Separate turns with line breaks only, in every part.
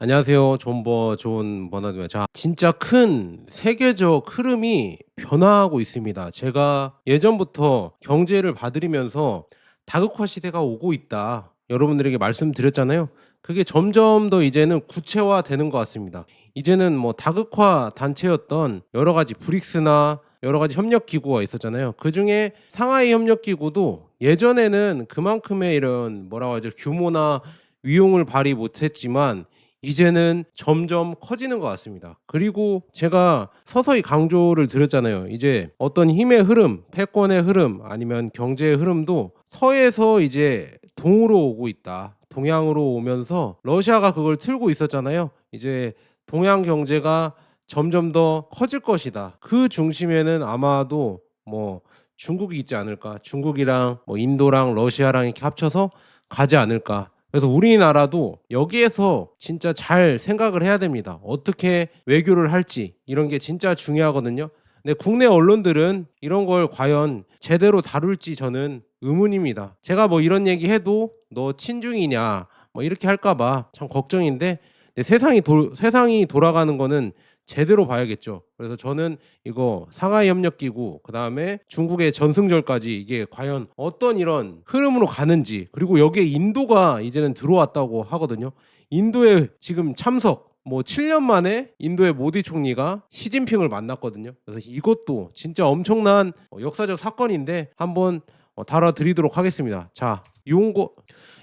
안녕하세요. 존 버나드입니다. 자, 진짜 큰 세계적 흐름이 변화하고 있습니다. 제가 예전부터 경제를 봐드리면서 다극화 시대가 오고 있다. 여러분들에게 말씀드렸잖아요. 그게 점점 더 이제는 구체화되는 것 같습니다. 이제는 뭐 다극화 단체였던 여러 가지 브릭스나 여러 가지 협력 기구가 있었잖아요. 그중에 상하이 협력 기구도 예전에는 그만큼의 이런 뭐라고 하죠? 규모나 위용을 발휘 못했지만 이제는 점점 커지는 것 같습니다. 그리고 제가 서서히 강조를 드렸잖아요. 이제 어떤 힘의 흐름, 패권의 흐름, 아니면 경제의 흐름도 서에서 이제 동으로 오고 있다. 동양으로 오면서 러시아가 그걸 틀고 있었잖아요. 이제 동양 경제가 점점 더 커질 것이다. 그 중심에는 아마도 뭐 중국이 있지 않을까. 중국이랑 뭐 인도랑 러시아랑 이렇게 합쳐서 가지 않을까. 그래서 우리나라도 여기에서 진짜 잘 생각을 해야 됩니다. 어떻게 외교를 할지 이런 게 진짜 중요하거든요. 근데 국내 언론들은 이런 걸 과연 제대로 다룰지 저는 의문입니다. 제가 뭐 이런 얘기 해도 너 친중이냐 뭐 이렇게 할까 봐 참 걱정인데, 근데 세상이 돌아가는 거는 제대로 봐야겠죠. 그래서 저는 이거 상하이 협력 기구, 그다음에 중국의 전승절까지 이게 과연 어떤 이런 흐름으로 가는지, 그리고 여기에 인도가 이제는 들어왔다고 하거든요. 인도에 지금 참석, 뭐 7년 만에 인도의 모디 총리가 시진핑을 만났거든요. 그래서 이것도 진짜 엄청난 역사적 사건인데 한번 다뤄드리도록 하겠습니다. 자,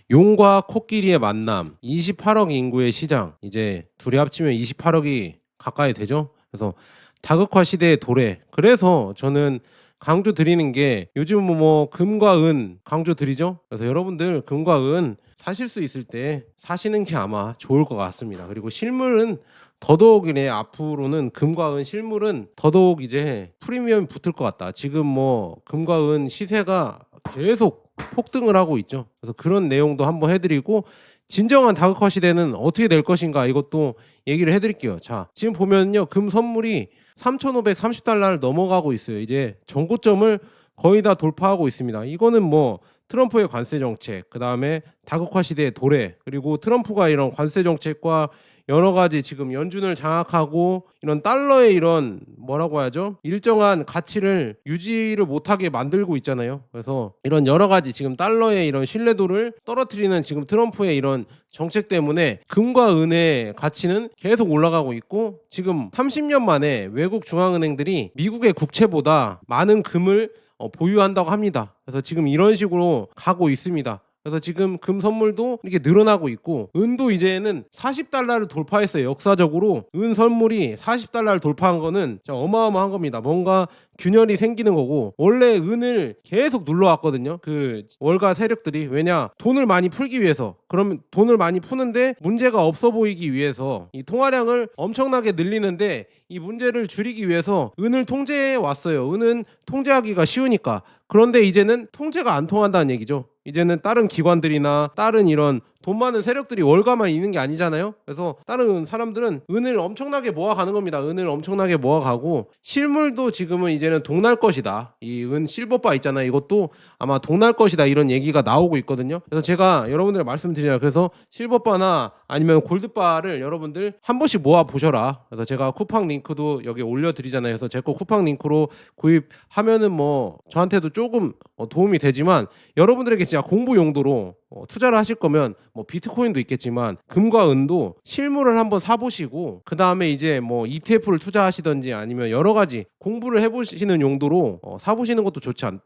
용과 코끼리의 만남, 28억 인구의 시장, 이제 둘이 합치면 28억이 가까이 되죠. 그래서 다극화 시대의 도래. 그래서 저는 강조 드리는 게, 요즘 뭐 금과 은 강조 드리죠. 그래서 여러분들 금과 은 사실 수 있을 때 사시는 게 아마 좋을 것 같습니다. 그리고 실물은 더더욱이네. 앞으로는 금과 은 실물은 더더욱 이제 프리미엄이 붙을 것 같다. 지금 뭐 금과 은 시세가 계속 폭등을 하고 있죠. 그래서 그런 내용도 한번 해드리고, 진정한 다극화 시대는 어떻게 될 것인가 이것도 얘기를 해드릴게요. 자, 지금 보면요, 금 선물이 3,530달러를 넘어가고 있어요. 이제 전고점을 거의 다 돌파하고 있습니다. 이거는 뭐 트럼프의 관세 정책, 그 다음에 다극화 시대의 도래, 그리고 트럼프가 이런 관세 정책과 여러 가지 지금 연준을 장악하고 이런 달러의 이런 뭐라고 하죠? 일정한 가치를 유지를 못하게 만들고 있잖아요. 그래서 이런 여러 가지 지금 달러의 이런 신뢰도를 떨어뜨리는 지금 트럼프의 이런 정책 때문에 금과 은의 가치는 계속 올라가고 있고, 지금 30년 만에 외국 중앙은행들이 미국의 국채보다 많은 금을 보유한다고 합니다. 그래서 지금 이런 식으로 가고 있습니다. 그래서 지금 금 선물도 이렇게 늘어나고 있고, 은도 이제는 40달러를 돌파했어요. 역사적으로 은 선물이 40달러를 돌파한 거는 진짜 어마어마한 겁니다. 뭔가 균열이 생기는 거고, 원래 은을 계속 눌러왔거든요. 그 월가 세력들이. 왜냐, 돈을 많이 풀기 위해서. 그러면 돈을 많이 푸는데 문제가 없어 보이기 위해서 이 통화량을 엄청나게 늘리는데, 이 문제를 줄이기 위해서 은을 통제해 왔어요. 은은 통제하기가 쉬우니까. 그런데 이제는 통제가 안 통한다는 얘기죠. 이제는 다른 기관들이나 다른 이런 돈 많은 세력들이 월가만 있는 게 아니잖아요. 그래서 다른 사람들은 은을 엄청나게 모아가는 겁니다. 은을 엄청나게 모아가고, 실물도 지금은 이제는 동날 것이다. 이 은 실버바 있잖아요. 이것도 아마 동날 것이다, 이런 얘기가 나오고 있거든요. 그래서 제가 여러분들 말씀드리잖아요. 그래서 실버바나 아니면 골드바를 여러분들 한 번씩 모아 보셔라. 그래서 제가 쿠팡 링크도 여기 올려드리잖아요. 그래서 제 거 쿠팡 링크로 구입하면은 뭐 저한테도 조금 도움이 되지만, 여러분들에게 진짜 공부 용도로 투자를 하실 거면 뭐 비트코인도 있겠지만 금과 은도 실물을 한번 사보시고, 그 다음에 이제 뭐 ETF를 투자하시든지 아니면 여러 가지 공부를 해보시는 용도로 사보시는 것도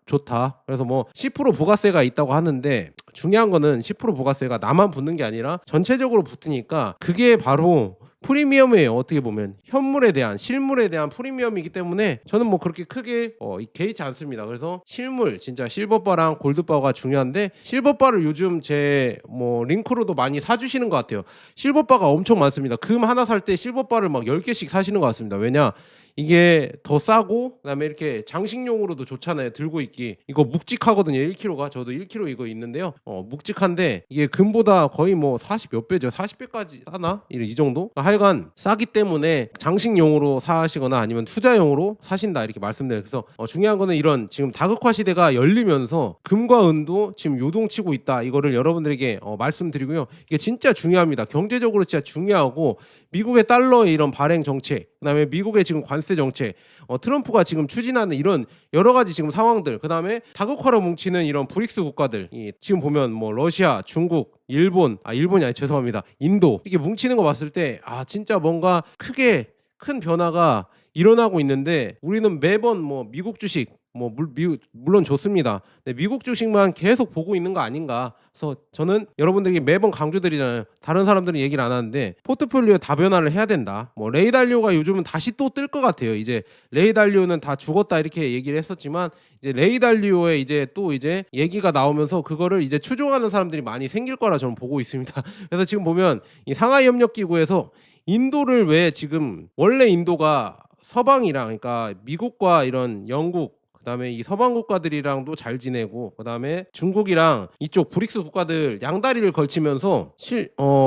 좋다. 그래서 뭐 10% 부가세가 있다고 하는데, 중요한 거는 10% 부가세가 나만 붙는 게 아니라 전체적으로 붙으니까 그게 바로 프리미엄이에요. 어떻게 보면 현물에 대한, 실물에 대한 프리미엄이기 때문에 저는 뭐 그렇게 크게 개의치 않습니다. 그래서 실물, 진짜 실버바랑 골드바가 중요한데, 실버바를 요즘 제 뭐 링크로도 많이 사주시는 것 같아요. 실버바가 엄청 많습니다. 금 하나 살 때 실버바를 막 10개씩 사시는 것 같습니다. 왜냐, 이게 더 싸고 그다음에 이렇게 장식용으로도 좋잖아요. 들고 있기. 이거 묵직하거든요. 1kg가. 저도 1kg 이거 있는데요. 묵직한데 이게 금보다 거의 뭐 40 몇 배죠. 40배까지 싸나? 이 정도? 하여간 싸기 때문에 장식용으로 사시거나 아니면 투자용으로 사신다 이렇게 말씀드려요. 그래서 중요한 거는 이런 지금 다극화 시대가 열리면서 금과 은도 지금 요동치고 있다. 이거를 여러분들에게 말씀드리고요. 이게 진짜 중요합니다. 경제적으로 진짜 중요하고 미국의 달러의 이런 발행 정책, 그다음에 미국의 지금 관세 정책, 트럼프가 지금 추진하는 이런 여러 가지 지금 상황들, 그다음에 다극화로 뭉치는 이런 브릭스 국가들, 지금 보면 뭐 러시아, 중국, 일본이 아니 죄송합니다. 인도 이렇게 뭉치는 거 봤을 때 진짜 뭔가 크게 큰 변화가 일어나고 있는데 우리는 매번 뭐 미국 주식 물론 좋습니다. 근데 미국 주식만 계속 보고 있는 거 아닌가. 그래서 저는 여러분들에게 매번 강조드리잖아요. 다른 사람들은 얘기를 안 하는데 포트폴리오 다변화를 해야 된다. 레이 달리오가 요즘은 다시 또 뜰 것 같아요. 이제 레이 달리오는 다 죽었다 이렇게 얘기를 했었지만 이제 레이 달리오의 이제 또 이제 얘기가 나오면서 그거를 이제 추종하는 사람들이 많이 생길 거라 저는 보고 있습니다. 그래서 지금 보면 이 상하이 협력 기구에서 인도를 왜 지금 원래 인도가 서방이랑 그러니까 미국과 이런 영국 그다음에 이 서방 국가들이랑도 잘 지내고 그다음에 중국이랑 이쪽 브릭스 국가들 양다리를 걸치면서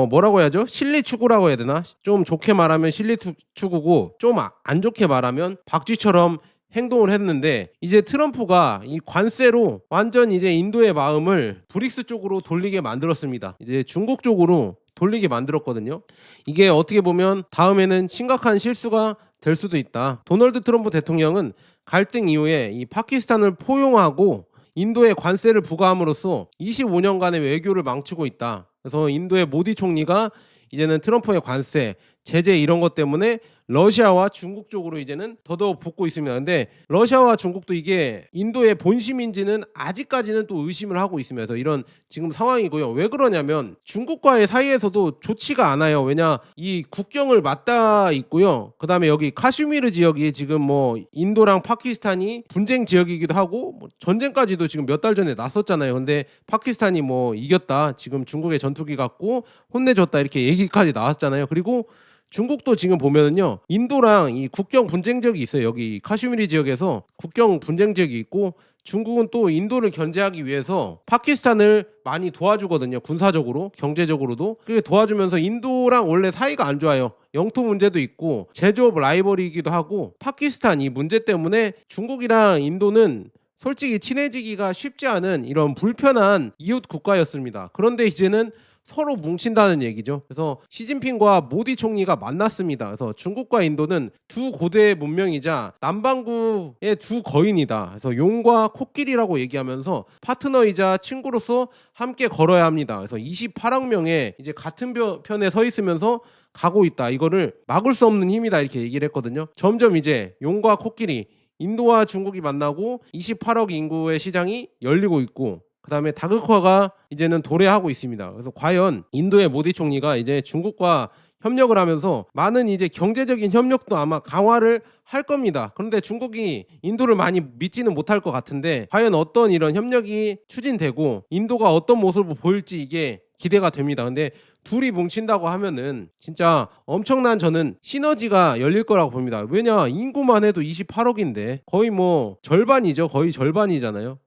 뭐라고 해야죠? 실리 추구라고 해야 되나? 좀 좋게 말하면 실리 추구고 좀 안 좋게 말하면 박쥐처럼 행동을 했는데 이제 트럼프가 이 관세로 완전 이제 인도의 마음을 브릭스 쪽으로 돌리게 만들었습니다. 이제 중국 쪽으로 돌리게 만들었거든요. 이게 어떻게 보면 다음에는 심각한 실수가 될 수도 있다. 도널드 트럼프 대통령은 갈등 이후에 이 파키스탄을 포용하고 인도에 관세를 부과함으로써 25년간의 외교를 망치고 있다. 그래서 인도의 모디 총리가 이제는 트럼프의 관세, 제재 이런 것 때문에 러시아와 중국 쪽으로 이제는 더더욱 붙고 있습니다. 근데 러시아와 중국도 이게 인도의 본심인지는 아직까지는 또 의심을 하고 있습니다. 그래서 이런 지금 상황이고요. 왜 그러냐면 중국과의 사이에서도 좋지가 않아요. 왜냐 이 국경을 맞닿아 있고요. 그다음에 여기 카슈미르 지역이 지금 뭐 인도랑 파키스탄이 분쟁 지역이기도 하고 뭐 전쟁까지도 지금 몇 달 전에 났었잖아요. 근데 파키스탄이 뭐 이겼다. 지금 중국의 전투기 갖고 혼내줬다 이렇게 얘기까지 나왔잖아요. 그리고 중국도 지금 보면은요 인도랑 이 국경 분쟁 지역이 있어요. 여기 카슈미르 지역에서 국경 분쟁 지역이 있고 중국은 또 인도를 견제하기 위해서 파키스탄을 많이 도와주거든요. 군사적으로 경제적으로도 그렇게 도와주면서 인도랑 원래 사이가 안 좋아요. 영토 문제도 있고 제조업 라이벌이기도 하고 파키스탄 이 문제 때문에 중국이랑 인도는 솔직히 친해지기가 쉽지 않은 이런 불편한 이웃 국가였습니다. 그런데 이제는 서로 뭉친다는 얘기죠. 그래서 시진핑과 모디 총리가 만났습니다. 그래서 중국과 인도는 두 고대 문명이자 남반구의 두 거인이다. 그래서 용과 코끼리라고 얘기하면서 파트너이자 친구로서 함께 걸어야 합니다. 그래서 28억 명의 이제 같은 편에 서 있으면서 가고 있다. 이거를 막을 수 없는 힘이다. 이렇게 얘기를 했거든요. 점점 이제 용과 코끼리 인도와 중국이 만나고 28억 인구의 시장이 열리고 있고 그다음에 다극화가 이제는 도래하고 있습니다. 그래서 과연 인도의 모디 총리가 이제 중국과 협력을 하면서 많은 이제 경제적인 협력도 아마 강화를 할 겁니다. 그런데 중국이 인도를 많이 믿지는 못할 것 같은데 과연 어떤 이런 협력이 추진되고 인도가 어떤 모습을 보일지 이게 기대가 됩니다. 근데 둘이 뭉친다고 하면은 진짜 엄청난 저는 시너지가 열릴 거라고 봅니다. 왜냐 인구만 해도 28억인데 거의 뭐 절반이죠. 거의 절반이잖아요.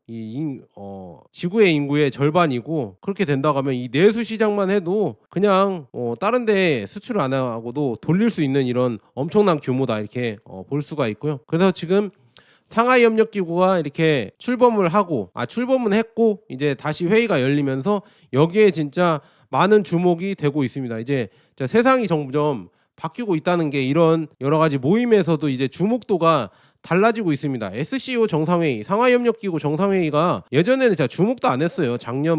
지구의 인구의 절반이고 그렇게 된다고 하면 이 내수 시장만 해도 그냥 다른 데 수출을 안 하고도 돌릴 수 있는 이런 엄청난 규모다 이렇게 볼 수가 있고요. 그래서 지금 상하이 협력 기구가 이렇게 출범을 했고 이제 다시 회의가 열리면서 여기에 진짜 많은 주목이 되고 있습니다. 이제 세상이 점점 바뀌고 있다는 게 이런 여러 가지 모임에서도 이제 주목도가 달라지고 있습니다. SCO 정상회의, 상하이협력기구 정상회의가 예전에는 제가 주목도 안 했어요. 작년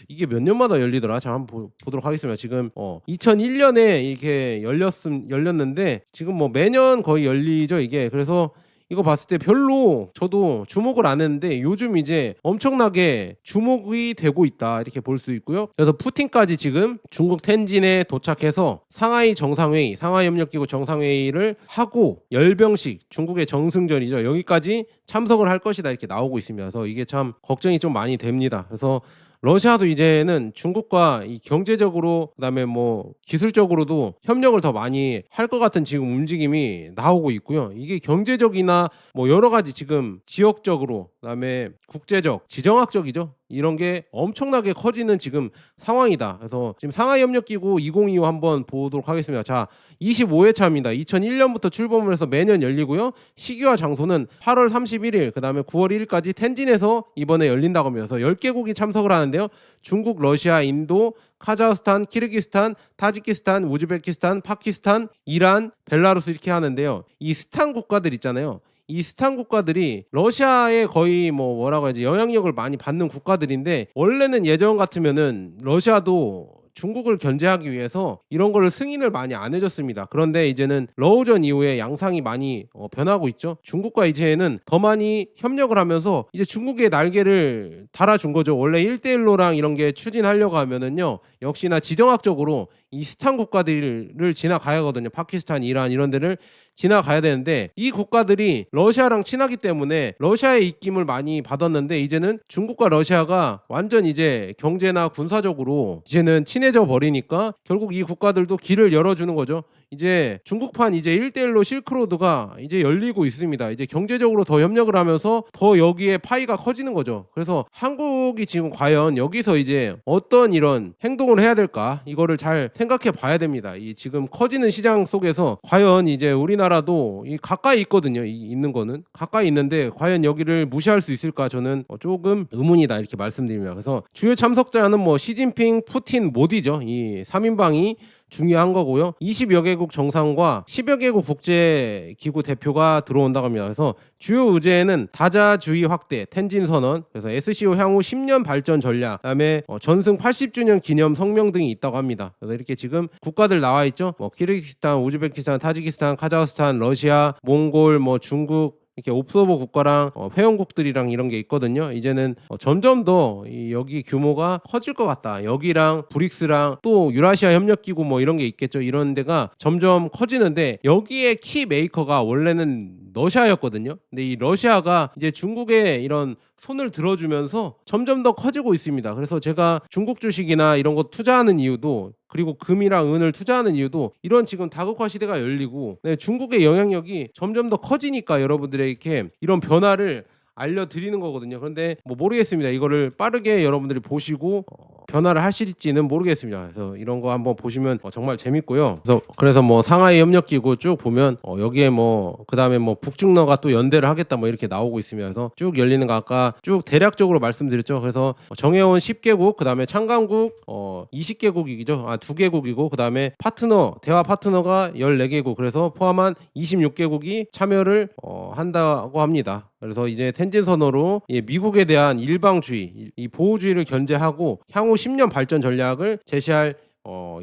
이게 몇 년마다 열리더라. 자 한번 보도록 하겠습니다. 지금 2001년에 이렇게 열렸는데 지금 뭐 매년 거의 열리죠 이게. 그래서 이거 봤을 때 별로 저도 주목을 안 했는데 요즘 이제 엄청나게 주목이 되고 있다 이렇게 볼 수 있고요. 그래서 푸틴까지 지금 중국 텐진에 도착해서 상하이 정상회의, 상하이협력기구 정상회의를 하고 열병식, 중국의 정승전이죠. 여기까지 참석을 할 것이다 이렇게 나오고 있습니다. 그래서 이게 참 걱정이 좀 많이 됩니다. 그래서 러시아도 이제는 중국과 이 경제적으로 그다음에 뭐 기술적으로도 협력을 더 많이 할 것 같은 지금 움직임이 나오고 있고요. 이게 경제적이나 뭐 여러 가지 지금 지역적으로 그다음에 국제적, 지정학적이죠. 이런 게 엄청나게 커지는 지금 상황이다. 그래서 지금 상하이협력기구 2025 한번 보도록 하겠습니다. 자, 25회차입니다. 2001년부터 출범을 해서 매년 열리고요. 시기와 장소는 8월 31일, 그다음에 9월 1일까지 텐진에서 이번에 열린다고 합니다. 그래서 10개국이 참석을 하는데요. 중국, 러시아, 인도, 카자흐스탄, 키르기스탄, 타지키스탄, 우즈베키스탄, 파키스탄, 이란, 벨라루스 이렇게 하는데요. 이 스탄 국가들 있잖아요. 이 스탄 국가들이 러시아에 거의 뭐라고 해야지 영향력을 많이 받는 국가들인데, 원래는 예전 같으면은 러시아도 중국을 견제하기 위해서 이런 거를 승인을 많이 안 해줬습니다. 그런데 이제는 러우전 이후에 양상이 많이 변하고 있죠. 중국과 이제는 더 많이 협력을 하면서 이제 중국의 날개를 달아준 거죠. 원래 1대1로랑 이런 게 추진하려고 하면은요, 역시나 지정학적으로 이 스탄 국가들을 지나가야 하거든요. 파키스탄, 이란 이런 데를 지나가야 되는데, 이 국가들이 러시아랑 친하기 때문에 러시아의 입김을 많이 받았는데, 이제는 중국과 러시아가 완전 이제 경제나 군사적으로 이제는 친해져 버리니까 결국 이 국가들도 길을 열어주는 거죠. 이제 중국판 이제 1대1로 실크로드가 이제 열리고 있습니다. 이제 경제적으로 더 협력을 하면서 더 여기에 파이가 커지는 거죠. 그래서 한국이 지금 과연 여기서 이제 어떤 이런 행동을 해야 될까, 이거를 잘 생각해 봐야 됩니다. 이 지금 커지는 시장 속에서 과연 이제 우리나라도 이 가까이 있거든요. 있는 거는 가까이 있는데 과연 여기를 무시할 수 있을까, 저는 조금 의문이다 이렇게 말씀드립니다. 그래서 주요 참석자는 뭐 시진핑, 푸틴, 모디죠. 이 3인방이 중요한 거고요. 20여 개국 정상과 10여 개국 국제기구 대표가 들어온다고 합니다. 그래서 주요 의제는 다자주의 확대, 텐진 선언, 그래서 SCO 향후 10년 발전 전략, 그다음에 전승 80주년 기념 성명 등이 있다고 합니다. 그래서 이렇게 지금 국가들 나와 있죠. 뭐 키르기스탄, 우즈베키스탄, 타지키스탄, 카자흐스탄, 러시아, 몽골, 뭐 중국, 이렇게 옵서버 국가랑 회원국들이랑 이런 게 있거든요. 이제는 점점 더 여기 규모가 커질 것 같다. 여기랑 브릭스랑 또 유라시아 협력기구 뭐 이런 게 있겠죠. 이런 데가 점점 커지는데, 여기에 키 메이커가 원래는 러시아였거든요. 근데 이 러시아가 이제 중국의 이런 손을 들어주면서 점점 더 커지고 있습니다. 그래서 제가 중국 주식이나 이런 거 투자하는 이유도, 그리고 금이랑 은을 투자하는 이유도 이런 지금 다극화 시대가 열리고, 네, 중국의 영향력이 점점 더 커지니까 여러분들에게 이런 변화를 알려드리는 거거든요. 그런데 뭐 모르겠습니다. 이거를 빠르게 여러분들이 보시고 변화를 하실지는 모르겠습니다. 그래서 이런 거 한번 보시면 정말 재밌고요. 그래서 뭐 상하이 협력기구 쭉 보면 여기에 뭐 그다음에 뭐 북중러가 또 연대를 하겠다 뭐 이렇게 나오고 있습니다. 그래서 쭉 열리는 거 아까 쭉 대략적으로 말씀드렸죠. 그래서 정해온 10개국, 그다음에 참관국 20개국이죠. 2개국이고, 그다음에 파트너, 대화 파트너가 14개국, 그래서 포함한 26개국이 참여를 한다고 합니다. 그래서 이제 텐진 선언으로 미국에 대한 일방주의, 이 보호주의를 견제하고 향후 10년 발전 전략을 제시할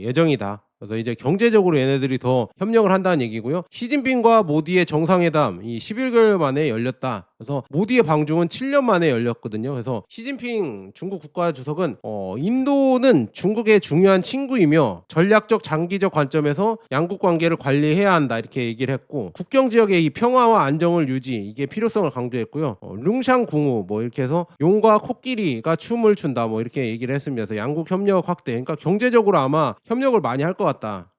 예정이다. 그래서 이제 경제적으로 얘네들이 더 협력을 한다는 얘기고요. 시진핑과 모디의 정상회담 이 11개월 만에 열렸다. 그래서 모디의 방중은 7년 만에 열렸거든요. 그래서 시진핑 중국 국가주석은 인도는 중국의 중요한 친구이며 전략적 장기적 관점에서 양국 관계를 관리해야 한다 이렇게 얘기를 했고, 국경 지역의 이 평화와 안정을 유지, 이게 필요성을 강조했고요. 룽샹 궁우 뭐 이렇게 해서 용과 코끼리가 춤을 춘다 뭐 이렇게 얘기를 했습니다. 그래서 양국 협력 확대, 그러니까 경제적으로 아마 협력을 많이 할 것 같다.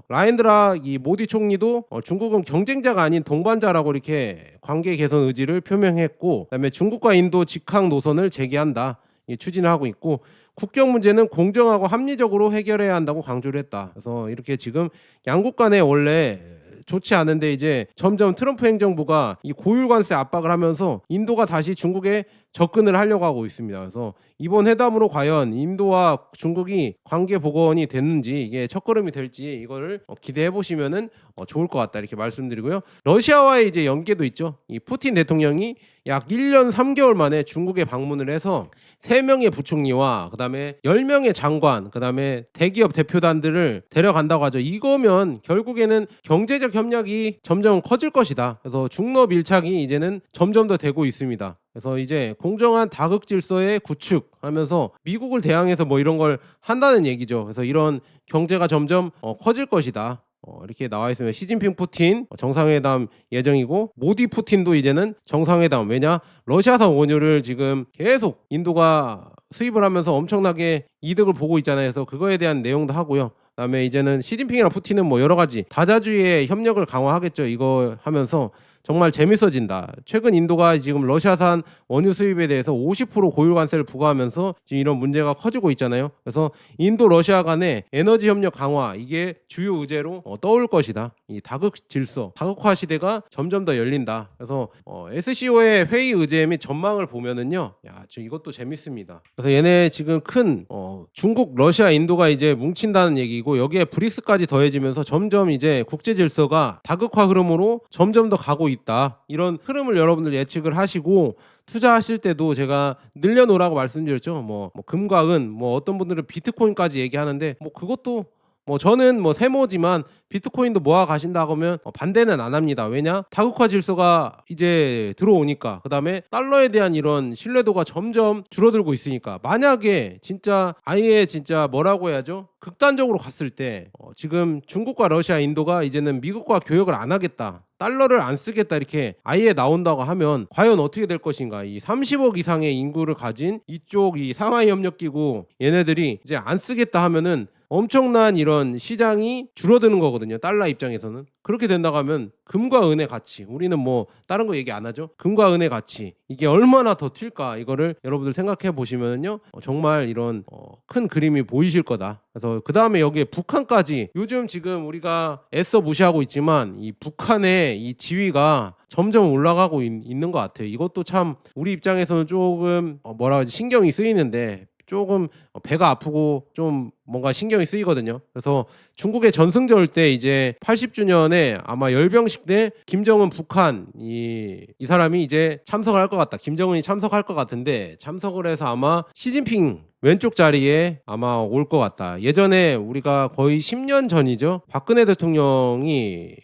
라인드라 이 모디 총리도 중국은 경쟁자가 아닌 동반자라고 이렇게 관계 개선 의지를 표명했고, 그다음에 중국과 인도 직항 노선을 재개한다 추진을 하고 있고, 국경 문제는 공정하고 합리적으로 해결해야 한다고 강조를 했다. 그래서 이렇게 지금 양국 간에 원래 좋지 않은데 이제 점점 트럼프 행정부가 이 고율 관세 압박을 하면서 인도가 다시 중국에 접근을 하려고 하고 있습니다. 그래서 이번 회담으로 과연 인도와 중국이 관계 복원이 됐는지, 이게 첫걸음이 될지 이거를 기대해 보시면은 좋을 것 같다 이렇게 말씀드리고요. 러시아와의 이제 연계도 있죠. 이 푸틴 대통령이 약 1년 3개월 만에 중국에 방문을 해서 3명의 부총리와 그다음에 10명의 장관, 그다음에 대기업 대표단들을 데려간다고 하죠. 이거면 결국에는 경제적 협력이 점점 커질 것이다. 그래서 중러 밀착이 이제는 점점 더 되고 있습니다. 그래서 이제 공정한 다극 질서의 구축하면서 미국을 대항해서 뭐 이런 걸 한다는 얘기죠. 그래서 이런 경제가 점점 커질 것이다. 이렇게 나와 있으면 시진핑 푸틴 정상회담 예정이고, 모디 푸틴도 이제는 정상회담, 왜냐 러시아산 원유를 지금 계속 인도가 수입을 하면서 엄청나게 이득을 보고 있잖아요. 그래서 그거에 대한 내용도 하고요. 그다음에 이제는 시진핑이랑 푸틴은 뭐 여러 가지 다자주의의 협력을 강화하겠죠. 이거 하면서 정말 재밌어진다. 최근 인도가 지금 러시아산 원유 수입에 대해서 50% 고유 관세를 부과하면서 지금 이런 문제가 커지고 있잖아요. 그래서 인도 러시아 간의 에너지 협력 강화 이게 주요 의제로 떠올 것이다. 이 다극 질서, 다극화 시대가 점점 더 열린다. 그래서 SCO의 회의 의제 및 전망을 보면은요, 야, 저 이것도 재밌습니다. 그래서 얘네 지금 큰 중국, 러시아, 인도가 이제 뭉친다는 얘기고 여기에 브릭스까지 더해지면서 점점 이제 국제 질서가 다극화 흐름으로 점점 더 가고 있다. 이런 흐름을 여러분들 예측을 하시고 투자하실 때도 제가 늘려놓으라고 말씀드렸죠. 뭐 금과 은, 뭐 어떤 분들은 비트코인까지 얘기하는데 뭐 그것도 뭐 저는 뭐 세모지만 비트코인도 모아 가신다고 하면 반대는 안 합니다. 왜냐? 다국화 질서가 이제 들어오니까. 그다음에 달러에 대한 이런 신뢰도가 점점 줄어들고 있으니까. 만약에 진짜 아예 진짜 뭐라고 해야죠? 극단적으로 갔을 때 지금 중국과 러시아, 인도가 이제는 미국과 교역을 안 하겠다. 달러를 안 쓰겠다 이렇게 아예 나온다고 하면 과연 어떻게 될 것인가. 이 30억 이상의 인구를 가진 이쪽 이 상하이 협력기구 얘네들이 이제 안 쓰겠다 하면은 엄청난 이런 시장이 줄어드는 거거든요. 달러 입장에서는. 그렇게 된다고 하면 금과 은의 가치, 우리는 뭐 다른 거 얘기 안 하죠. 금과 은의 가치 이게 얼마나 더 튈까 이거를 여러분들 생각해 보시면요 정말 이런 큰 그림이 보이실 거다. 그래서 그 다음에 여기에 북한까지 요즘 지금 우리가 애써 무시하고 있지만 이 북한의 이 지위가 점점 올라가고 있는 것 같아요. 이것도 참 우리 입장에서는 조금 뭐라 하지 신경이 쓰이는데 조금 배가 아프고 좀 뭔가 신경이 쓰이거든요. 그래서 중국의 전승절 때 이제 80주년에 아마 열병식 때 김정은 북한 이 사람이 이제 참석을 할 것 같다. 김정은이 참석할 것 같은데 참석을 해서 아마 시진핑 왼쪽 자리에 아마 올 것 같다. 예전에 우리가 거의 10년 전이죠. 박근혜 대통령이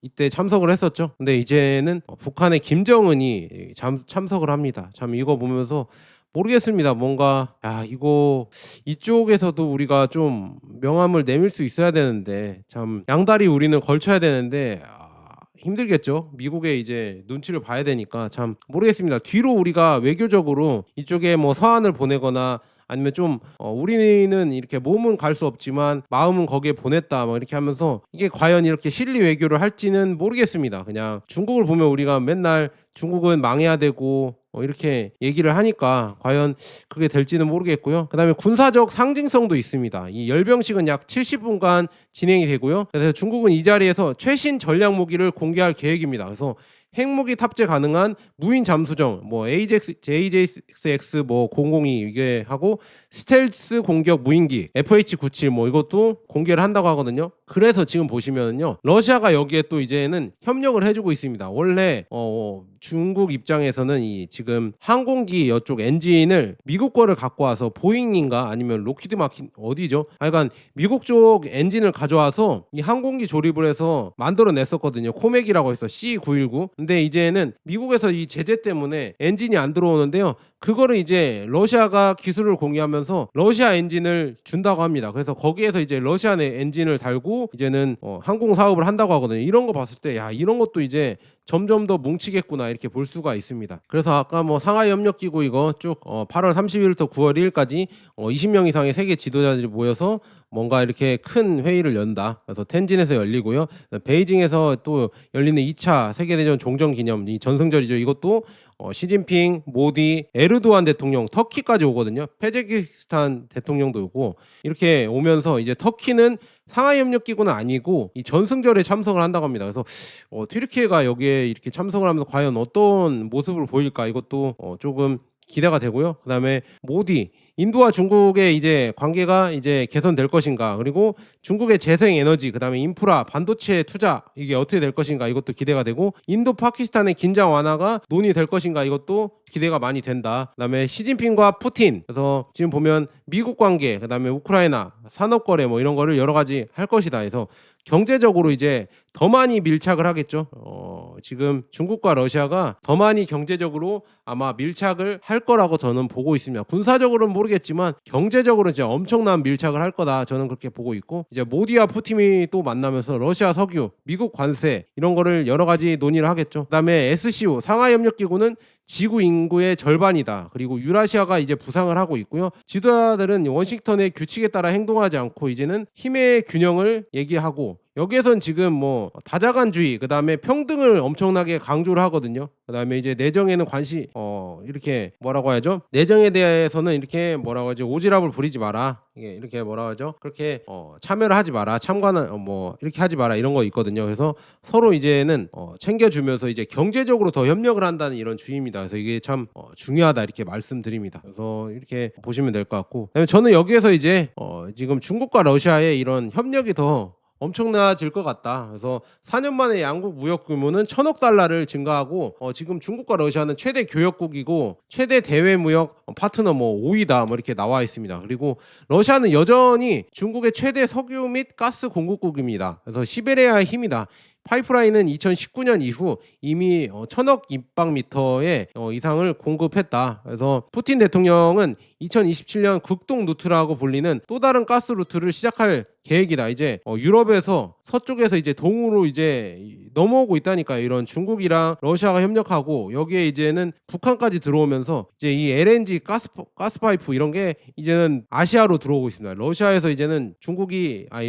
이때 참석을 했었죠. 근데 이제는 북한의 김정은이 참석을 합니다. 참 이거 보면서 모르겠습니다. 뭔가 이거 이쪽에서도 우리가 좀 명함을 내밀 수 있어야 되는데 참 양다리 우리는 걸쳐야 되는데 힘들겠죠. 미국의 이제 눈치를 봐야 되니까 참 모르겠습니다. 뒤로 우리가 외교적으로 이쪽에 뭐 서한을 보내거나 아니면 좀 우리는 이렇게 몸은 갈 수 없지만 마음은 거기에 보냈다 뭐 이렇게 하면서 이게 과연 이렇게 실리 외교를 할지는 모르겠습니다. 그냥 중국을 보면 우리가 맨날 중국은 망해야 되고 이렇게 얘기를 하니까 과연 그게 될지는 모르겠고요. 그다음에 군사적 상징성도 있습니다. 이 열병식은 약 70분간 진행이 되고요. 그래서 중국은 이 자리에서 최신 전략 무기를 공개할 계획입니다. 그래서 핵무기 탑재 가능한 무인 잠수정, 뭐 AJX 뭐 002 이게 하고 스텔스 공격 무인기 FH-97 뭐 이것도 공개를 한다고 하거든요. 그래서 지금 보시면은요, 러시아가 여기에 또 이제는 협력을 해주고 있습니다. 원래 중국 입장에서는 이 지금 항공기 이쪽 엔진을 미국 거를 갖고 와서 보잉인가 아니면 로키드 마틴 어디죠? 하여간 미국 쪽 엔진을 가져와서 이 항공기 조립을 해서 만들어냈었거든요. 코맥이라고 해서 C919. 근데 이제는 미국에서 이 제재 때문에 엔진이 안 들어오는데요. 그거를 이제 러시아가 기술을 공유하면서 러시아 엔진을 준다고 합니다. 그래서 거기에서 이제 러시아 내 엔진을 달고 이제는 항공 사업을 한다고 하거든요. 이런 거 봤을 때 이런 것도 이제 점점 더 뭉치겠구나 이렇게 볼 수가 있습니다. 그래서 아까 뭐 상하이 협력기구 이거 쭉 8월 30일부터 9월 1일까지 20명 이상의 세계 지도자들이 모여서 뭔가 이렇게 큰 회의를 연다. 그래서 텐진에서 열리고요. 베이징에서 또 열리는 2차 세계대전 종전기념 이 전승절이죠. 이것도 시진핑, 모디, 에르도안 대통령, 터키까지 오거든요. 페제키스탄 대통령도 오고 이렇게 오면서 이제 터키는 상하이 협력기구는 아니고 이 전승절에 참석을 한다고 합니다. 그래서 튀르키예가 여기에 이렇게 참석을 하면서 과연 어떤 모습을 보일까 이것도 조금 기대가 되고요. 그다음에 모디 인도와 중국의 이제 관계가 이제 개선될 것인가, 그리고 중국의 재생 에너지, 그다음에 인프라, 반도체 투자 이게 어떻게 될 것인가 이것도 기대가 되고, 인도 파키스탄의 긴장 완화가 논의될 것인가 이것도 기대가 많이 된다. 그다음에 시진핑과 푸틴, 그래서 지금 보면 미국 관계, 그다음에 우크라이나 산업 거래 뭐 이런 거를 여러 가지 할 것이다 해서 경제적으로 이제 더 많이 밀착을 하겠죠. 지금 중국과 러시아가 더 많이 경제적으로 아마 밀착을 할 거라고 저는 보고 있습니다. 군사적으로는 모르겠지만 경제적으로 이제 엄청난 밀착을 할 거다 저는 그렇게 보고 있고, 이제 모디와 푸틴이 또 만나면서 러시아 석유, 미국 관세 이런 거를 여러 가지 논의를 하겠죠. 그다음에 SCO 상하이 협력기구는 지구 인구의 절반이다. 그리고 유라시아가 이제 부상을 하고 있고요. 지도자들은 워싱턴의 규칙에 따라 행동하지 않고 이제는 힘의 균형을 얘기하고 여기에선 지금 뭐 다자간주의 그다음에 평등을 엄청나게 강조를 하거든요. 그다음에 이제 내정에는 관심 이렇게 뭐라고 하죠? 내정에 대해서는 이렇게 뭐라고 하죠? 오지랖을 부리지 마라. 이게 이렇게 뭐라고 하죠? 그렇게 참여를 하지 마라. 참관을 뭐 이렇게 하지 마라. 이런 거 있거든요. 그래서 서로 이제는 챙겨주면서 이제 경제적으로 더 협력을 한다는 이런 주의입니다. 그래서 이게 참 중요하다 이렇게 말씀드립니다. 그래서 이렇게 보시면 될 것 같고, 그다음에 저는 여기에서 이제 지금 중국과 러시아의 이런 협력이 더 엄청나질 것 같다. 그래서 4년 만에 양국 무역 규모는 1,000억 달러를 증가하고 지금 중국과 러시아는 최대 교역국이고 최대 대외 무역 파트너 뭐 5위다 뭐 이렇게 나와 있습니다. 그리고 러시아는 여전히 중국의 최대 석유 및 가스 공급국입니다. 그래서 시베리아의 힘이다. 파이프라인은 2019년 이후 이미 1,000억 입방미터의 이상을 공급했다. 그래서 푸틴 대통령은 2027년 극동 루트라고 불리는 또 다른 가스 루트를 시작할 계획이다. 이제 유럽에서 서쪽에서 이제 동으로 이제 넘어오고 있다니까요. 이런 중국이랑 러시아가 협력하고 여기에 이제는 북한까지 들어오면서 이제 이 LNG 가스파이프 이런 게 이제는 아시아로 들어오고 있습니다. 러시아에서 이제는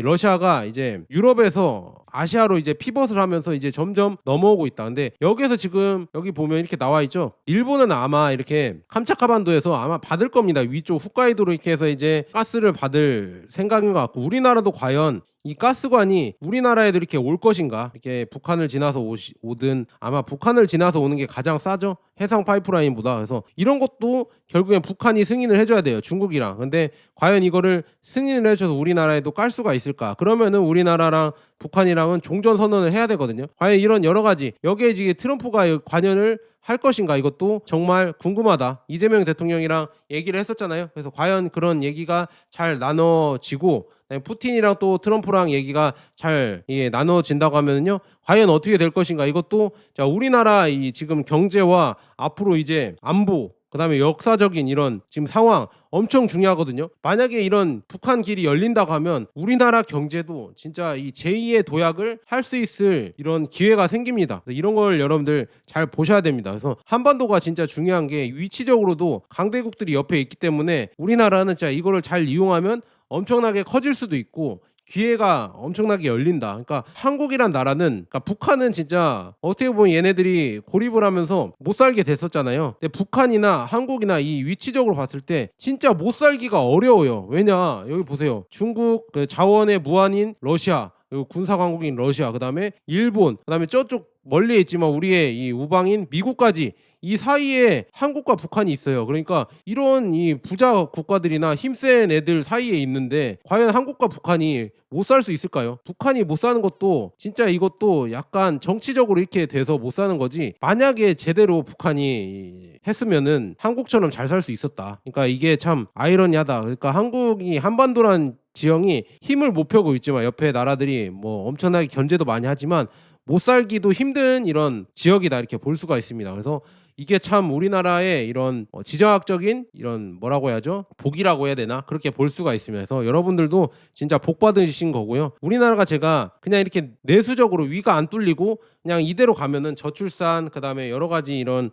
러시아가 이제 유럽에서 아시아로 이제 피벗을 하면서 이제 점점 넘어오고 있다. 근데 여기에서 지금 여기 보면 이렇게 나와 있죠. 일본은 아마 이렇게 캄차카반도에서 아마 받을 겁니다. 위쪽 홋카이도로 이렇게 해서 이제 가스를 받을 생각인 것 같고, 우리나라도 과연 이 가스관이 우리나라에도 이렇게 올 것인가? 이렇게 북한을 지나서 오든 아마 북한을 지나서 오는 게 가장 싸죠. 해상 파이프라인보다. 그래서 이런 것도 결국엔 북한이 승인을 해줘야 돼요. 중국이랑. 근데 과연 이거를 승인을 해줘서 우리나라에도 깔 수가 있을까? 그러면은 우리나라랑 북한이랑은 종전 선언을 해야 되거든요. 과연 이런 여러 가지 여기에 지금 트럼프가 관여를 할 것인가, 이것도 정말 궁금하다. 이재명 대통령이랑 얘기를 했었잖아요. 그래서 과연 그런 얘기가 잘 나눠지고 푸틴이랑 또 트럼프랑 얘기가 잘 나눠진다고 하면요, 과연 어떻게 될 것인가. 이것도 자, 우리나라 이 지금 경제와 앞으로 이제 안보 그다음에 역사적인 이런 지금 상황 엄청 중요하거든요. 만약에 이런 북한 길이 열린다고 하면 우리나라 경제도 진짜 이 제2의 도약을 할 수 있을 이런 기회가 생깁니다. 이런 걸 여러분들 잘 보셔야 됩니다. 그래서 한반도가 진짜 중요한 게 위치적으로도 강대국들이 옆에 있기 때문에 우리나라는 진짜 이거를 잘 이용하면 엄청나게 커질 수도 있고 기회가 엄청나게 열린다. 그러니까 한국이란 나라는, 그러니까 북한은 진짜 어떻게 보면 얘네들이 고립을 하면서 못 살게 됐었잖아요. 근데 북한이나 한국이나 이 위치적으로 봤을 때 진짜 못 살기가 어려워요. 왜냐, 여기 보세요. 중국 그 자원의 무한인 러시아, 그리고 군사 강국인 러시아, 그다음에 일본, 그다음에 저쪽 멀리에 있지만 우리의 이 우방인 미국까지 이 사이에 한국과 북한이 있어요. 그러니까 이런 이 부자 국가들이나 힘센 애들 사이에 있는데 과연 한국과 북한이 못 살 수 있을까요? 북한이 못 사는 것도 진짜 이것도 약간 정치적으로 이렇게 돼서 못 사는 거지, 만약에 제대로 북한이 했으면은 한국처럼 잘 살 수 있었다. 그러니까 이게 참 아이러니하다. 그러니까 한국이 한반도란 지형이 힘을 못 펴고 있지만 옆에 나라들이 뭐 엄청나게 견제도 많이 하지만 못 살기도 힘든 이런 지역이다, 이렇게 볼 수가 있습니다. 그래서 이게 참 우리나라의 이런 지정학적인 이런 뭐라고 해야죠? 복이라고 해야 되나? 그렇게 볼 수가 있습니다. 그래서 여러분들도 진짜 복 받으신 거고요. 우리나라가 제가 그냥 이렇게 내수적으로 위가 안 뚫리고 그냥 이대로 가면은 저출산, 그다음에 여러 가지 이런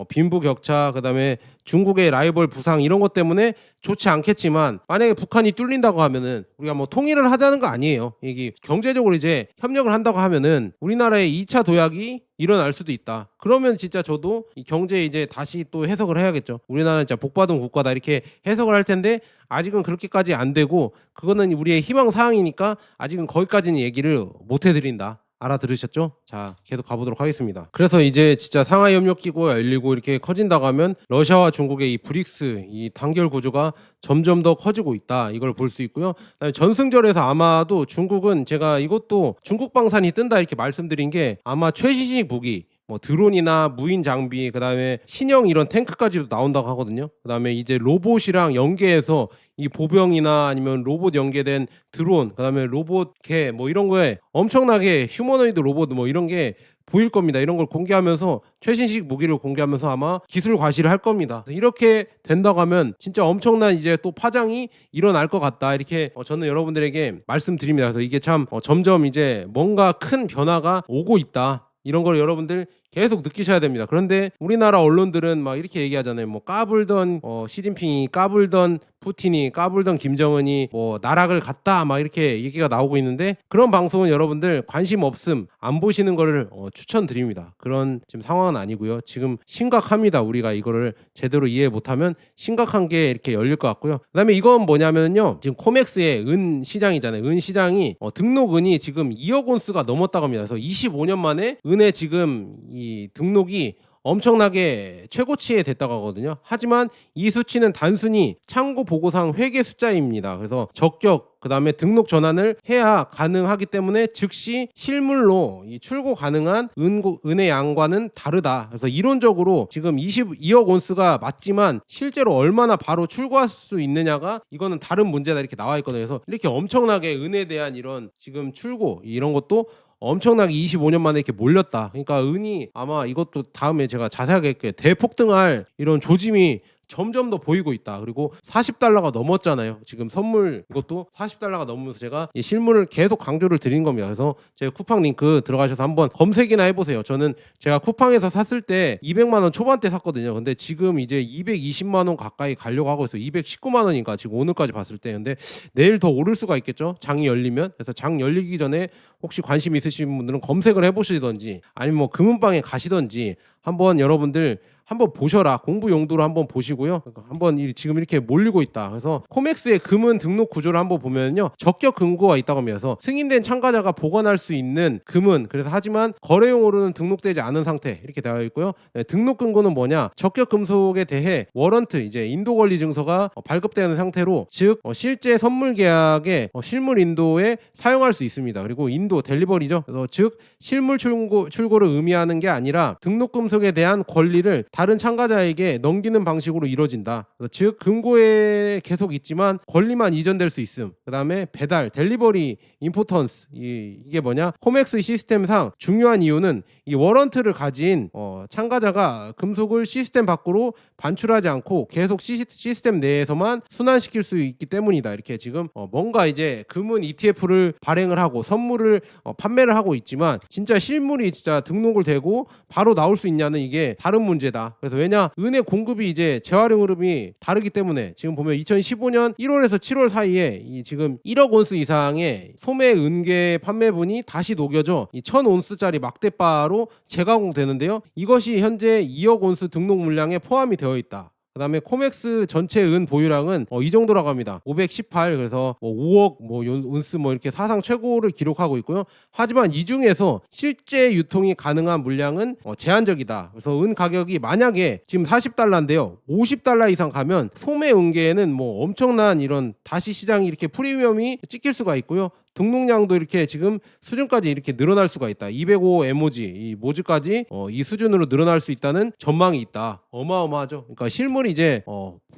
빈부격차, 그다음에 중국의 라이벌 부상 이런 것 때문에 좋지 않겠지만, 만약에 북한이 뚫린다고 하면은 우리가 뭐 통일을 하자는 거 아니에요. 이게 경제적으로 이제 협력을 한다고 하면은 우리나라의 2차 도약이 일어날 수도 있다. 그러면 진짜 저도 이 경제 이제 다시 또 해석을 해야겠죠. 우리나라는 진짜 복받은 국가다 이렇게 해석을 할 텐데 아직은 그렇게까지 안 되고, 그거는 우리의 희망 사항이니까 아직은 거기까지는 얘기를 못 해드린다. 알아들으셨죠? 자, 계속 가보도록 하겠습니다. 그래서 이제 진짜 상하이 협력기구가 열리고 이렇게 커진다고 하면 러시아와 중국의 이 브릭스 이 단결 구조가 점점 더 커지고 있다, 이걸 볼 수 있고요. 그다음에 전승절에서 아마도 중국은, 제가 이것도 중국 방산이 뜬다 이렇게 말씀드린 게 아마 최신식 무기, 뭐 드론이나 무인 장비, 그다음에 신형 이런 탱크까지도 나온다고 하거든요. 그다음에 이제 로봇이랑 연계해서 이 보병이나 아니면 로봇 연계된 드론, 그다음에 로봇 개 뭐 이런 거에 엄청나게 휴머노이드 로봇 뭐 이런 게 보일 겁니다. 이런 걸 공개하면서 최신식 무기를 공개하면서 아마 기술 과시를 할 겁니다. 이렇게 된다고 하면 진짜 엄청난 이제 또 파장이 일어날 것 같다, 이렇게 저는 여러분들에게 말씀드립니다. 그래서 이게 참 점점 이제 뭔가 큰 변화가 오고 있다, 이런 걸 여러분들 계속 느끼셔야 됩니다. 그런데 우리나라 언론들은 막 이렇게 얘기하잖아요. 뭐 까불던 시진핑이 까불던 푸틴이 까불던 김정은이 뭐 나락을 갔다 막 이렇게 얘기가 나오고 있는데 그런 방송은 여러분들 관심 없음 안 보시는 거를 추천드립니다. 그런 지금 상황은 아니고요. 지금 심각합니다. 우리가 이거를 제대로 이해 못하면 심각한 게 이렇게 열릴 것 같고요. 그다음에 이건 뭐냐면요. 지금 코맥스의 은 시장이잖아요. 은 시장이 등록 은이 지금 2억 온스가 넘었다고 합니다. 그래서 25년 만에 은의 지금 이 등록이 엄청나게 최고치에 됐다고 하거든요. 하지만 이 수치는 단순히 참고 보고상 회계 숫자입니다. 그래서 적격 그다음에 등록 전환을 해야 가능하기 때문에 즉시 실물로 이 출고 가능한 은의 양과는 다르다. 그래서 이론적으로 지금 22억 온스가 맞지만 실제로 얼마나 바로 출고할 수 있느냐가 이거는 다른 문제다 이렇게 나와 있거든요. 그래서 이렇게 엄청나게 은에 대한 이런 지금 출고 이런 것도 엄청나게 25년 만에 이렇게 몰렸다. 그러니까 은이 아마 이것도 다음에 제가 자세하게 할게요. 대폭등할 이런 조짐이 점점 더 보이고 있다. 그리고 40달러가 넘었잖아요. 지금 선물 이것도 40달러가 넘으면서 제가 이 실물을 계속 강조를 드린 겁니다. 그래서 제 쿠팡 링크 들어가셔서 한번 검색이나 해보세요. 저는 제가 쿠팡에서 샀을 때 200만 원 초반대 샀거든요. 근데 지금 이제 220만 원 가까이 가려고 하고 있어요. 219만 원인가 지금 오늘까지 봤을 때. 근데 내일 더 오를 수가 있겠죠. 장이 열리면. 그래서 장 열리기 전에 혹시 관심 있으신 분들은 검색을 해보시던지 아니면 뭐 금은방에 가시던지 한번 여러분들 한번 보셔라. 공부 용도로 한번 보시고요. 한번 지금 이렇게 몰리고 있다. 그래서 코맥스의 금은 등록 구조를 한번 보면요. 적격 금고가 있다고 하면서 승인된 참가자가 보관할 수 있는 금은 그래서 하지만 거래용으로는 등록되지 않은 상태 이렇게 되어 있고요. 네, 등록 금고는 뭐냐? 적격 금속에 대해 워런트 이제 인도 권리 증서가 발급되는 상태로 즉 실제 선물 계약의 실물 인도에 사용할 수 있습니다. 그리고 인도 델리버리죠. 그래서 즉 실물 출고를 의미하는 게 아니라 등록 금속에 대한 권리를 다른 참가자에게 넘기는 방식으로 이루어진다. 즉 금고에 계속 있지만 권리만 이전될 수 있음. 그 다음에 배달, 델리버리, 임포턴스 이게 뭐냐? 코맥스 시스템상 중요한 이유는 이 워런트를 가진 참가자가 금속을 시스템 밖으로 반출하지 않고 계속 시스템 내에서만 순환시킬 수 있기 때문이다. 이렇게 지금 뭔가 이제 금은 ETF를 발행을 하고 선물을 판매를 하고 있지만 진짜 실물이 진짜 등록을 되고 바로 나올 수 있냐는 이게 다른 문제다. 그래서 왜냐? 은의 공급이 이제 재활용 흐름이 다르기 때문에 지금 보면 2015년 1월에서 7월 사이에 이 지금 1억 온스 이상의 소매 은괴 판매분이 다시 녹여져 이 1000온스짜리 막대바로 재가공되는데요. 이것이 현재 2억 온스 등록 물량에 포함이 되어 있다. 그 다음에 코맥스 전체 은 보유량은 이 정도라고 합니다. 518 그래서 5억 온스 이렇게 사상 최고를 기록하고 있고요. 하지만 이 중에서 실제 유통이 가능한 물량은 제한적이다. 그래서 은 가격이 만약에 지금 40달러인데요. 50달러 이상 가면 소매 은계에는 엄청난 이런 다시 시장이 이렇게 프리미엄이 찍힐 수가 있고요. 등록량도 이렇게 지금 수준까지 이렇게 늘어날 수가 있다. 205 에모지 이 모즈까지 이 수준으로 늘어날 수 있다는 전망이 있다. 어마어마하죠. 그러니까 실물이 이제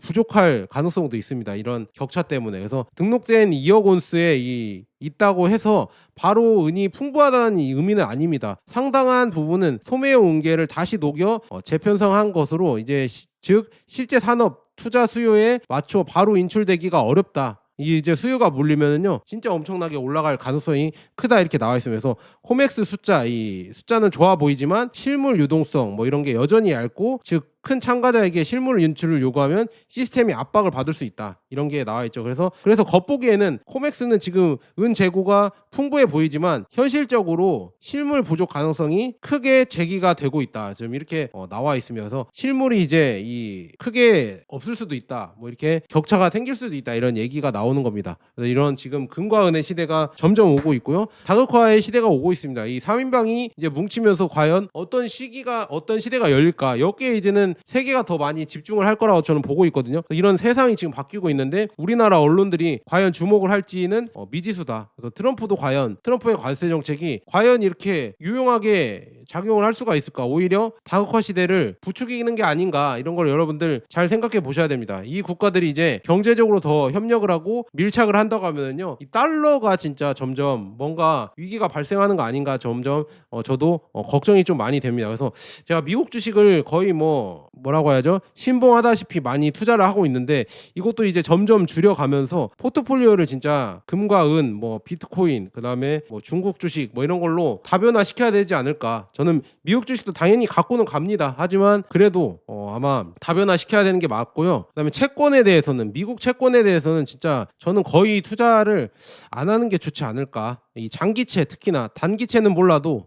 부족할 가능성도 있습니다. 이런 격차 때문에. 그래서 등록된 2억 온스에 있다고 해서 바로 은이 풍부하다는 의미는 아닙니다. 상당한 부분은 소매용 은계를 다시 녹여 재편성한 것으로 이제 즉 실제 산업 투자 수요에 맞춰 바로 인출되기가 어렵다. 이제 수요가 몰리면은요 진짜 엄청나게 올라갈 가능성이 크다 이렇게 나와 있으면서 코맥스 이 숫자는 좋아 보이지만 실물 유동성 이런 게 여전히 얇고 즉 큰 참가자에게 실물 인출을 요구하면 시스템이 압박을 받을 수 있다. 이런 게 나와 있죠. 그래서 겉보기에는 코맥스는 지금 은 재고가 풍부해 보이지만 현실적으로 실물 부족 가능성이 크게 제기가 되고 있다. 지금 이렇게 나와 있으면서 실물이 이제 크게 없을 수도 있다. 이렇게 격차가 생길 수도 있다. 이런 얘기가 나오는 겁니다. 그래서 이런 지금 금과 은의 시대가 점점 오고 있고요. 다극화의 시대가 오고 있습니다. 이 3인방이 이제 뭉치면서 과연 어떤 시대가 열릴까? 여기에 이제는 세계가 더 많이 집중을 할 거라고 저는 보고 있거든요. 이런 세상이 지금 바뀌고 있는데 우리나라 언론들이 과연 주목을 할지는 미지수다. 그래서 트럼프의 관세 정책이 과연 이렇게 유용하게 작용을 할 수가 있을까? 오히려 다극화 시대를 부추기는 게 아닌가? 이런 걸 여러분들 잘 생각해 보셔야 됩니다. 이 국가들이 이제 경제적으로 더 협력을 하고 밀착을 한다고 하면은요, 이 달러가 진짜 점점 뭔가 위기가 발생하는 거 아닌가? 점점 저도 걱정이 좀 많이 됩니다. 그래서 제가 미국 주식을 거의 뭐라고 해야죠? 신봉하다시피 많이 투자를 하고 있는데 이것도 이제 점점 줄여가면서 포트폴리오를 진짜 금과 은, 비트코인, 그다음에 중국 주식 이런 걸로 다변화 시켜야 되지 않을까? 저는 미국 주식도 당연히 갖고는 갑니다. 하지만 그래도 아마 다변화시켜야 되는 게 맞고요. 그다음에 채권에 대해서는 미국 채권에 대해서는 진짜 저는 거의 투자를 안 하는 게 좋지 않을까. 이 장기채 특히나 단기채는 몰라도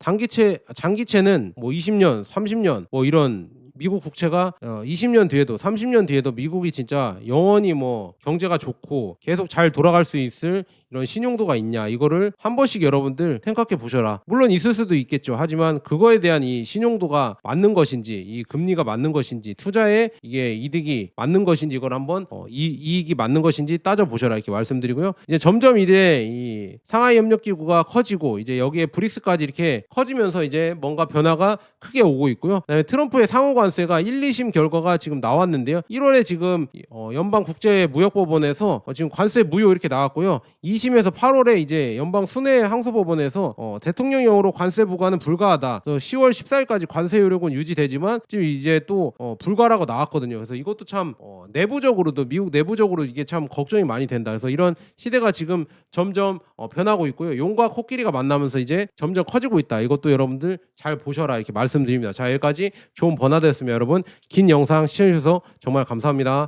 장기채는 뭐 20년, 30년 뭐 이런 미국 국채가 20년 뒤에도 30년 뒤에도 미국이 진짜 영원히 뭐 경제가 좋고 계속 잘 돌아갈 수 있을 이런 신용도가 있냐 이거를 한 번씩 여러분들 생각해 보셔라. 물론 있을 수도 있겠죠. 하지만 그거에 대한 이 신용도가 맞는 것인지 이 금리가 맞는 것인지 투자에 이게 이득이 맞는 것인지 이걸 한번 이익이 맞는 것인지 따져 보셔라 이렇게 말씀드리고요. 이제 점점 이제 이 상하이 협력기구가 커지고 이제 여기에 브릭스까지 이렇게 커지면서 이제 뭔가 변화가 크게 오고 있고요. 그다음에 트럼프의 상호관세가 1, 2심 결과가 지금 나왔는데요. 1월에 지금 연방국제무역법원에서 지금 관세 무효 이렇게 나왔고요. 2심에서 8월에 이제 연방 순회 항소법원에서 대통령령으로 관세 부과는 불가하다. 그래서 10월 14일까지 관세 효력은 유지되지만 지금 이제 또 불가라고 나왔거든요. 그래서 이것도 참 내부적으로도 미국 내부적으로 이게 참 걱정이 많이 된다. 그래서 이런 시대가 지금 점점 변하고 있고요. 용과 코끼리가 만나면서 이제 점점 커지고 있다. 이것도 여러분들 잘 보셔라 이렇게 말씀드립니다. 자, 여기까지 좋은 번화됐으면 여러분 긴 영상 시청해주셔서 정말 감사합니다.